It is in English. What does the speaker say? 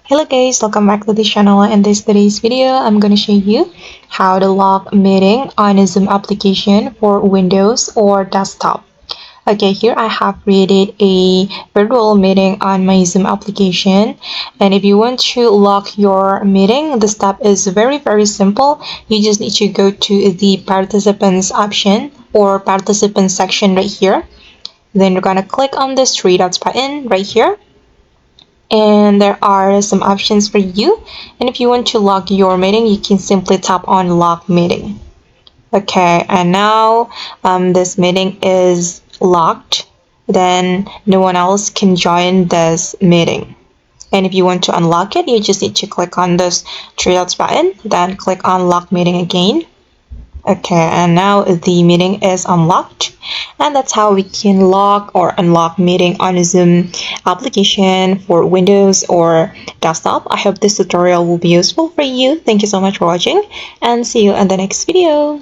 Hello guys, welcome back to the channel. In today's video, I'm going to show you how to lock meeting on a Zoom application for Windows or desktop. Okay, here I have created a virtual meeting on my Zoom application. And if you want to lock your meeting, the step is very simple. You just need to go to the participants option or participants section right here. Then you're going to click on this three dots button right here, and there are some options for you. And if you want to lock your meeting, you can simply tap on lock meeting. Okay, and now this meeting is locked, then no one else can join this meeting. And if you want to unlock it, you just need to click on this three dots button, then click on lock meeting again. Okay, and now the meeting is unlocked, and that's how we can lock or unlock meeting on a Zoom application for Windows or desktop. I hope this tutorial will be useful for you. Thank you so much for watching, and see you in the next video.